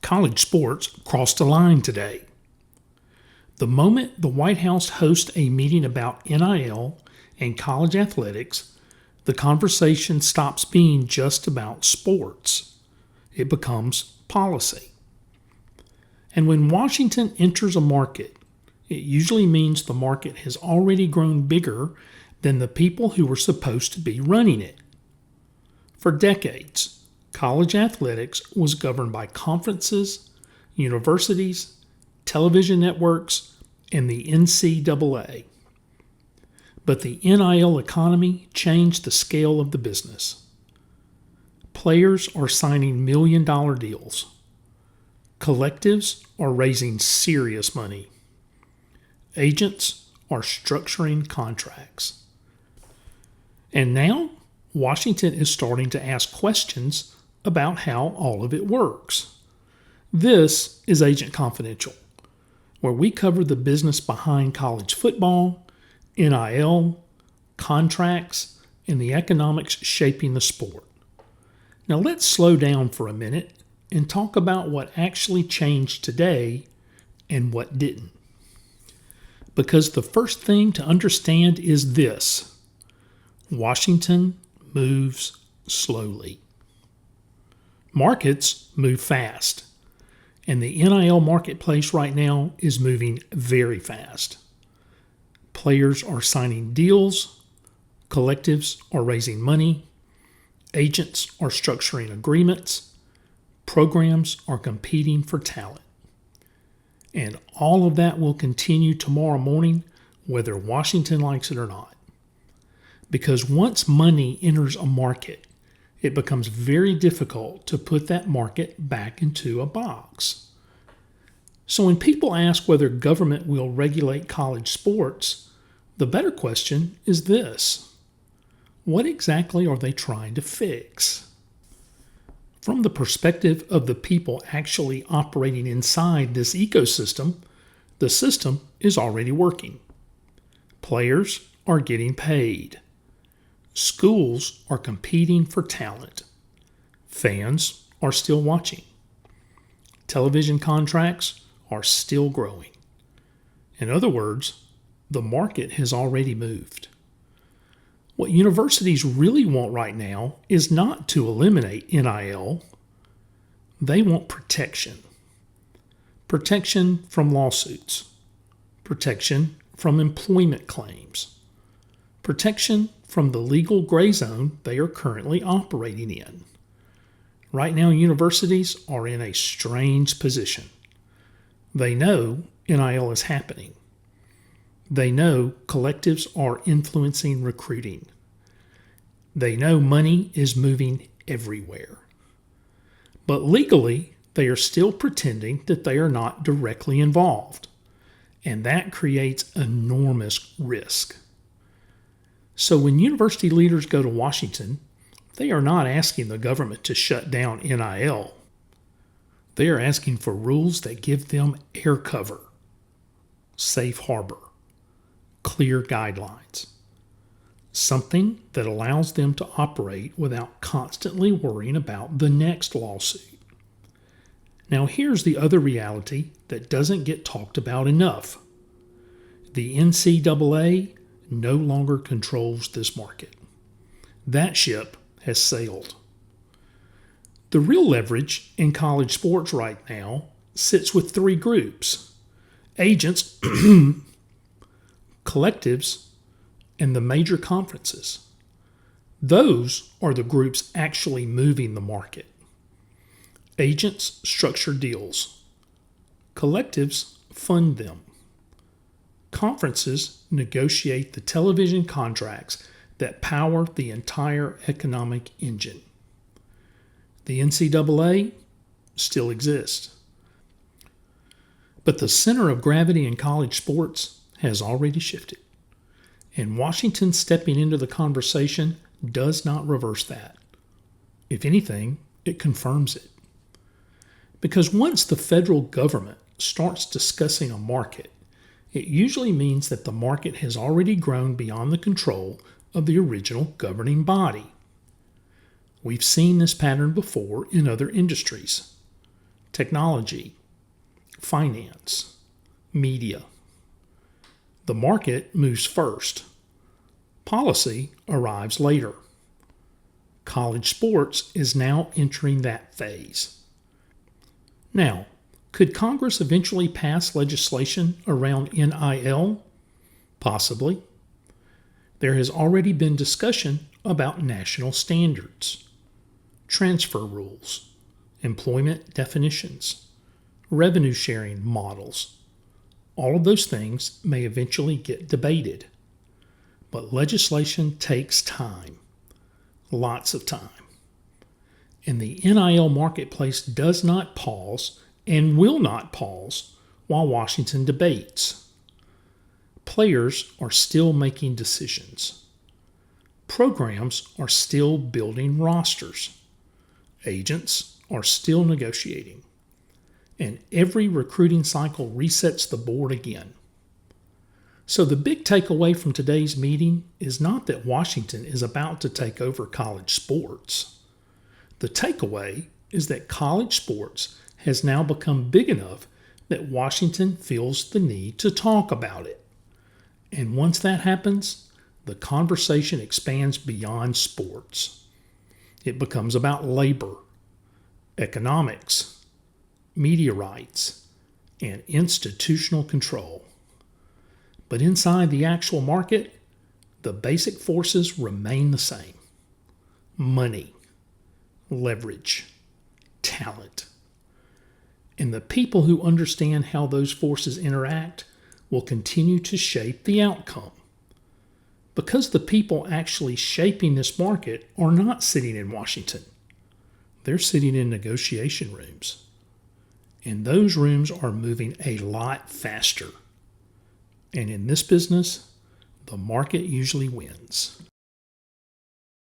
college sports crossed a line today. The moment the White House hosts a meeting about NIL and college athletics, the conversation stops being just about sports. It becomes policy. And when Washington enters a market, it usually means the market has already grown bigger than the people who were supposed to be running it. For decades, college athletics was governed by conferences, universities, television networks, and the NCAA. But the NIL economy changed the scale of the business. Players are signing million-dollar deals. Collectives are raising serious money. Agents are structuring contracts. And now, Washington is starting to ask questions about how all of it works. This is Agent Confidential, where we cover the business behind college football, NIL, contracts, and the economics shaping the sport. Now let's slow down for a minute and talk about what actually changed today and what didn't. Because the first thing to understand is this: Washington moves slowly. Markets move fast, and the NIL marketplace right now is moving very fast. Players are signing deals, collectives are raising money, agents are structuring agreements, programs are competing for talent. And all of that will continue tomorrow morning, whether Washington likes it or not. Because once money enters a market, it becomes very difficult to put that market back into a box. So when people ask whether government will regulate college sports, the better question is this: what exactly are they trying to fix? From the perspective of the people actually operating inside this ecosystem, the system is already working. Players are getting paid. Schools are competing for talent. Fans are still watching. Television contracts are still growing. In other words, the market has already moved. What universities really want right now is not to eliminate NIL. They want protection. Protection from lawsuits. Protection from employment claims. Protection from the legal gray zone they are currently operating in. Right now, universities are in a strange position. They know NIL is happening. They know collectives are influencing recruiting. They know money is moving everywhere. But legally, they are still pretending that they are not directly involved. And that creates enormous risk. So when university leaders go to Washington, they are not asking the government to shut down NIL. They are asking for rules that give them air cover, safe harbor, clear guidelines, something that allows them to operate without constantly worrying about the next lawsuit. Now here's the other reality that doesn't get talked about enough. The NCAA no longer controls this market. That ship has sailed. The real leverage in college sports right now sits with three groups: agents, collectives, and the major conferences. Those are the groups actually moving the market. Agents structure deals. Collectives fund them. Conferences negotiate the television contracts that power the entire economic engine. The NCAA still exists. But the center of gravity in college sports has already shifted. And Washington stepping into the conversation does not reverse that. If anything, it confirms it. Because once the federal government starts discussing a market, it usually means that the market has already grown beyond the control of the original governing body. We've seen this pattern before in other industries. technology, finance, media. The market moves first. Policy arrives later. College sports is now entering that phase. Now, could Congress eventually pass legislation around NIL? Possibly. There has already been discussion about national standards, transfer rules, employment definitions, revenue sharing models. All of those things may eventually get debated. But legislation takes time, lots of time. And the NIL marketplace does not pause and will not pause while Washington debates. Players are still making decisions. Programs are still building rosters. Agents are still negotiating. And every recruiting cycle resets the board again. So the big takeaway from today's meeting is not that Washington is about to take over college sports. The takeaway is that college sports has now become big enough that Washington feels the need to talk about it. And once that happens, the conversation expands beyond sports. It becomes about labor, economics, media rights, and institutional control. But inside the actual market, the basic forces remain the same: money, leverage, talent. And the people who understand how those forces interact will continue to shape the outcome. Because the people actually shaping this market are not sitting in Washington. They're sitting in negotiation rooms. And those rooms are moving a lot faster. And in this business, the market usually wins.